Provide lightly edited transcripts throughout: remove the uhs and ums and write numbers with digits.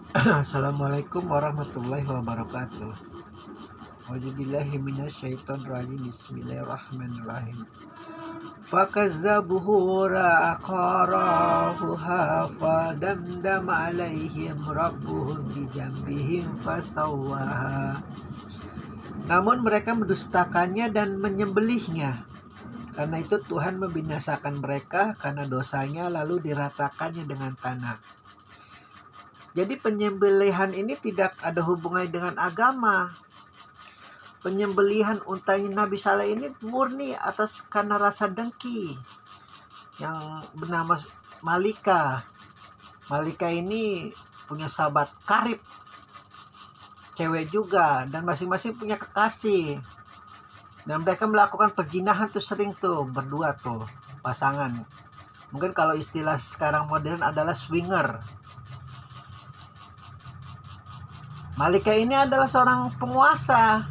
Assalamualaikum warahmatullahi wabarakatuh. A'udzubillahi minasyaitonirrajim. Bismillahirrahmanirrahim. Fakazzabuhu ra'aqarahuha fadamdama alaihim rabbuhum bijambihim fasawwaha. Namun mereka mendustakannya dan menyembelihnya. Karena itu Tuhan membinasakan mereka karena dosanya, lalu diratakannya dengan tanah. Jadi penyembelihan ini tidak ada hubungannya dengan agama. Penyembelihan untanya Nabi Saleh ini murni atas karena rasa dengki yang bernama Malika. Malika ini punya sahabat karib, cewek juga, dan masing-masing punya kekasih. Dan mereka melakukan perjinahan tuh sering tuh berdua tuh pasangan. Mungkin kalau istilah sekarang modern adalah swinger. Malika ini adalah seorang penguasa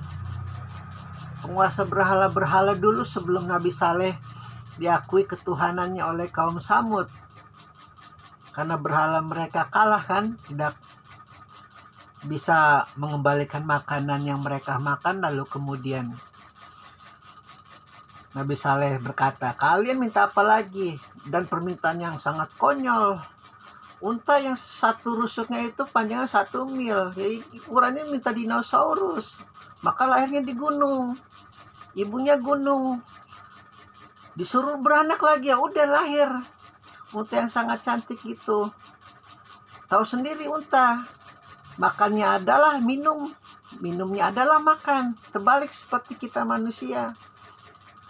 berhala-berhala dulu sebelum Nabi Saleh diakui ketuhanannya oleh kaum Samud. Karena berhala mereka kalah kan, tidak bisa mengembalikan makanan yang mereka makan. Lalu kemudian Nabi Saleh berkata, kalian minta apa lagi? Dan permintaan yang sangat konyol. Unta yang satu rusuknya itu panjangnya 1 mil, jadi ukurannya minta dinosaurus. Maka lahirnya di gunung, ibunya gunung, disuruh beranak lagi, ya udah lahir unta yang sangat cantik itu. Tahu sendiri unta, makannya adalah minum, minumnya adalah makan. Terbalik seperti kita manusia.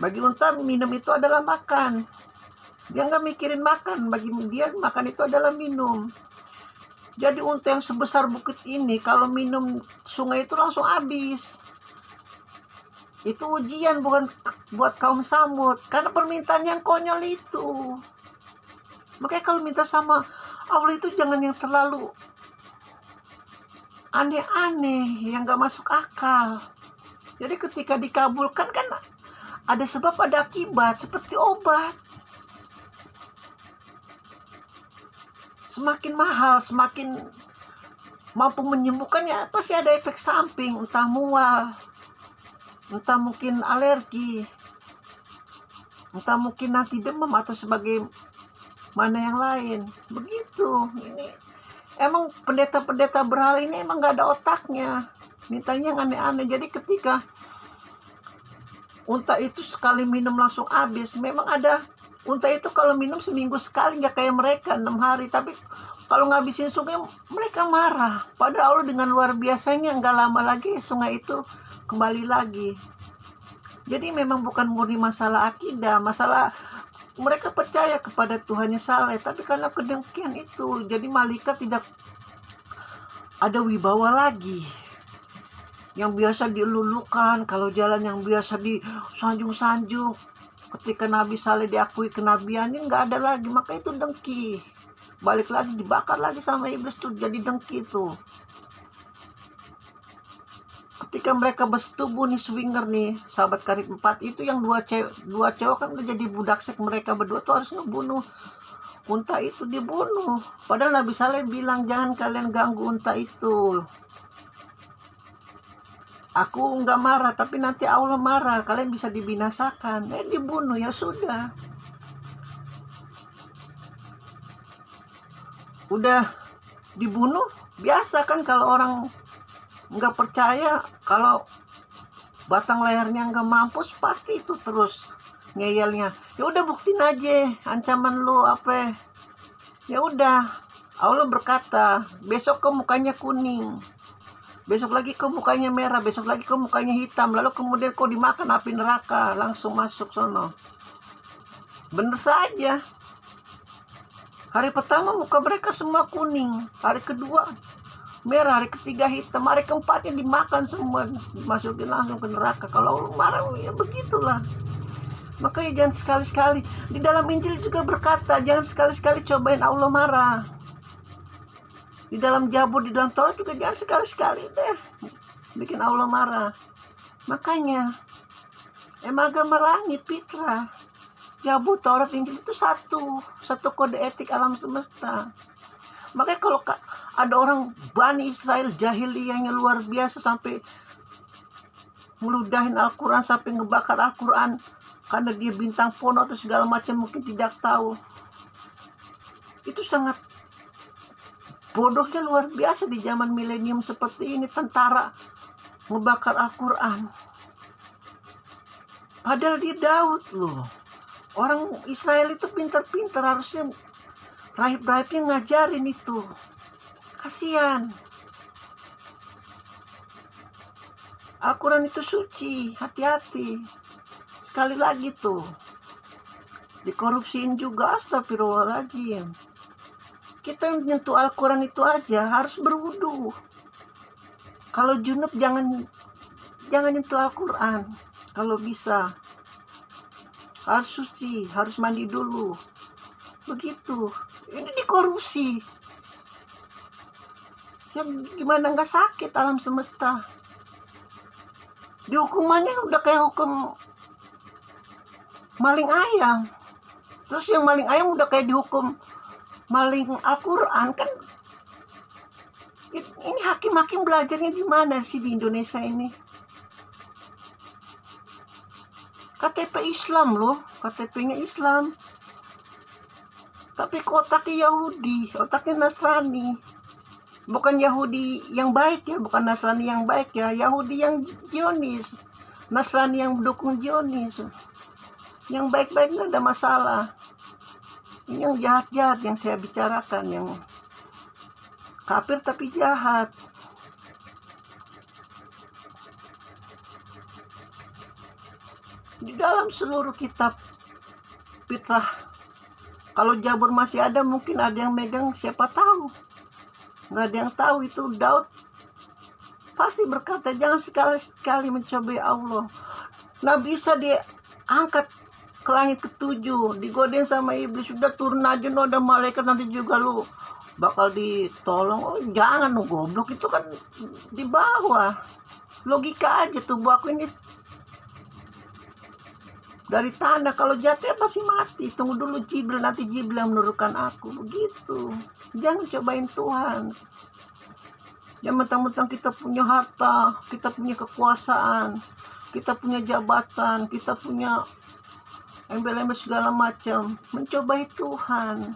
Bagi unta minum itu adalah makan. Dia nggak mikirin makan, bagi dia makan itu adalah minum. Jadi unta yang sebesar bukit ini kalau minum sungai itu langsung habis. Itu ujian bukan buat kaum Samud, karena permintaan yang konyol itu. Makanya kalau minta sama Allah itu jangan yang terlalu aneh-aneh, yang nggak masuk akal. Jadi ketika dikabulkan kan ada sebab ada akibat, seperti obat. Semakin mahal, semakin mampu menyembuhkannya, pasti ada efek samping, entah mual, entah mungkin alergi, entah mungkin nanti demam atau sebagai mana yang lain. Begitu. Ini emang pendeta-pendeta berhala ini emang gak ada otaknya, mintanya yang aneh-aneh. Jadi ketika unta itu sekali minum langsung habis, memang ada unta itu kalau minum seminggu sekali, nggak kayak mereka 6 hari. Tapi kalau ngabisin sungai mereka marah. Padahal Allah dengan luar biasanya nggak lama lagi sungai itu kembali lagi. Jadi memang bukan murni masalah akidah, masalah mereka percaya kepada Tuhannya Saleh, tapi karena kedengkian itu, jadi malaikat tidak ada wibawa lagi. Yang biasa dilulukan, kalau jalan yang biasa disanjung-sanjung, ketika Nabi Saleh diakui kenabiannya nggak ada lagi. Maka itu dengki, balik lagi dibakar lagi sama iblis tuh, jadi dengki tuh. Ketika mereka bersetubuh nih, swinger nih, sahabat karib 4 itu yang dua cowok kan udah jadi budak seks. Mereka berdua tuh harus ngebunuh unta itu, dibunuh. Padahal Nabi Saleh bilang jangan kalian ganggu unta itu. Aku nggak marah, tapi nanti Allah marah, kalian bisa dibinasakan. Dibunuh, ya sudah. Udah dibunuh, biasa kan kalau orang nggak percaya, kalau batang lehernya nggak mampus, pasti itu terus ngeyelnya. Ya udah buktiin aja ancaman lu apa. Ya udah, Allah berkata, besok ke mukanya kuning, besok lagi ke mukanya merah, besok lagi ke mukanya hitam, lalu kemudian kau dimakan api neraka, langsung masuk sono. Bener saja. Hari pertama muka mereka semua kuning, hari kedua merah, hari ketiga hitam, hari keempatnya dimakan semua, dimasukin langsung ke neraka. Kalau marah ya begitulah. Makanya jangan sekali-sekali, di dalam Injil juga berkata jangan sekali-sekali cobain Allah marah. Di dalam Zabur, di dalam Taurat juga jangan sekali-sekali deh bikin Allah marah. Makanya emang agama langit fitrah, Zabur, Taurat, Injil itu satu kode etik alam semesta. Makanya kalau ada orang Bani Israel jahiliyahnya luar biasa sampai ngeludahin Al-Quran, sampai ngebakar Al-Quran karena dia bintang porno atau segala macam, mungkin tidak tahu. Itu sangat bodohnya luar biasa di zaman milenium seperti ini, tentara ngebakar Al-Quran. Padahal dia Daud loh. Orang Israel itu pintar-pintar, harusnya rahib-rahibnya ngajarin itu. Kasihan. Al-Quran itu suci, hati-hati. Sekali lagi tuh, dikorupsiin juga, astagfirullahaladzim. Kita nyentuh Al-Quran itu aja harus berwudu. Kalau junub jangan nyentuh Al-Quran. Kalau bisa harus suci, harus mandi dulu. Begitu. Ini dikorupsi. Yang gimana nggak sakit alam semesta. Dihukumannya udah kayak hukum maling ayam. Terus yang maling ayam udah kayak dihukum maling Al-Quran kan. Ini hakim-hakim belajarnya di mana sih di Indonesia ini? KTP Islam loh, KTP-nya Islam. Tapi otaknya Yahudi, otaknya Nasrani. Bukan Yahudi yang baik ya, bukan Nasrani yang baik ya, Yahudi yang Zionis, Nasrani yang mendukung Zionis. Yang baik-baik nggak ada masalah. Ini yang jahat-jahat yang saya bicarakan, yang kafir tapi jahat. Di dalam seluruh kitab fitrah, kalau Jabur masih ada, mungkin ada yang megang, siapa tahu. Nggak ada yang tahu. Itu Daud pasti berkata, jangan sekali-sekali mencobai Allah. Nabi Isa diangkat ke langit ketujuh, digodain sama iblis, sudah turun aja, no, ada malaikat, nanti juga lu bakal ditolong. Oh jangan, no, goblok, itu kan di bawah. Logika aja, tubuh aku ini dari tanah, kalau jatuh ya pasti mati. Tunggu dulu Jibril, nanti Jibril yang menurunkan aku. Begitu. Jangan cobain Tuhan. Ya mentang-mentang kita punya harta, kita punya kekuasaan, kita punya jabatan, kita punya embel-embel segala macam, mencobai Tuhan.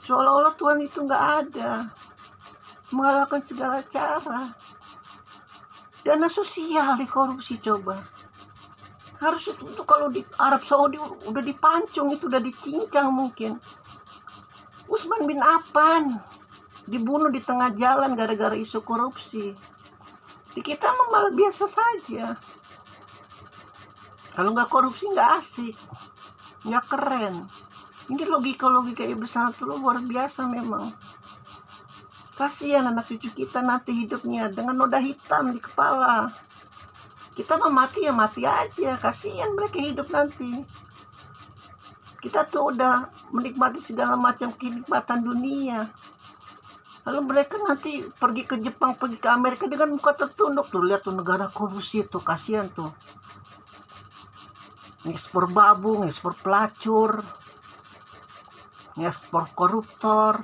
Seolah-olah Tuhan itu nggak ada, mengalahkan segala cara. Dana sosial dikorupsi, coba. Harus itu kalau di Arab Saudi udah dipancung, itu udah dicincang mungkin. Utsman bin Affan dibunuh di tengah jalan gara-gara isu korupsi. Di kita malah biasa saja. Kalau nggak korupsi nggak asik, nggak keren. Ini logika iblis sangat luar biasa memang. Kasihan anak cucu kita nanti hidupnya dengan noda hitam di kepala. Kita mau mati ya mati aja, kasihan mereka hidup nanti. Kita tuh udah menikmati segala macam kenikmatan dunia. Lalu mereka nanti pergi ke Jepang, pergi ke Amerika dengan muka tertunduk. Tuh lihat tuh negara korupsi tuh, kasihan tuh. Ngekspor babu, ngekspor pelacur, ngekspor koruptor.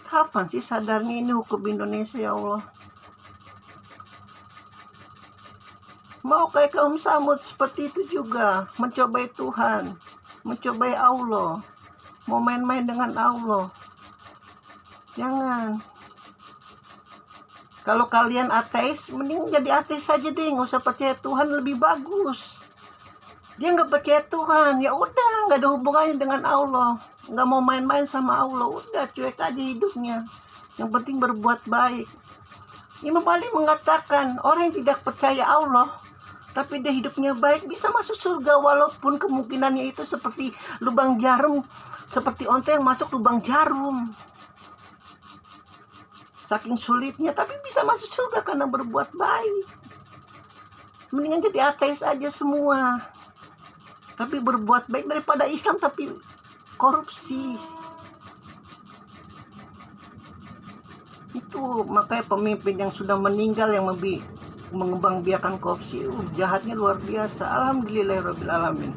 Kapan sih sadarnya ini hukum Indonesia, ya Allah? Mau kayak kaum Samud seperti itu juga, mencobai Tuhan, mencobai Allah, mau main-main dengan Allah. Jangan. Kalau kalian ateis, mending jadi ateis saja deh, nggak usah percaya Tuhan, lebih bagus. Dia nggak percaya Tuhan, ya udah, nggak ada hubungannya dengan Allah, nggak mau main-main sama Allah, udah cuek aja hidupnya. Yang penting berbuat baik. Imam Ali mengatakan, orang yang tidak percaya Allah tapi dia hidupnya baik bisa masuk surga, walaupun kemungkinannya itu seperti lubang jarum, seperti onta yang masuk lubang jarum. Saking sulitnya, tapi bisa masuk surga karena berbuat baik. Mendingan jadi ateis aja semua, tapi berbuat baik, daripada Islam tapi korupsi. Itu makanya pemimpin yang sudah meninggal yang mengembangbiakan korupsi, jahatnya luar biasa. Alhamdulillahirabbil alamin.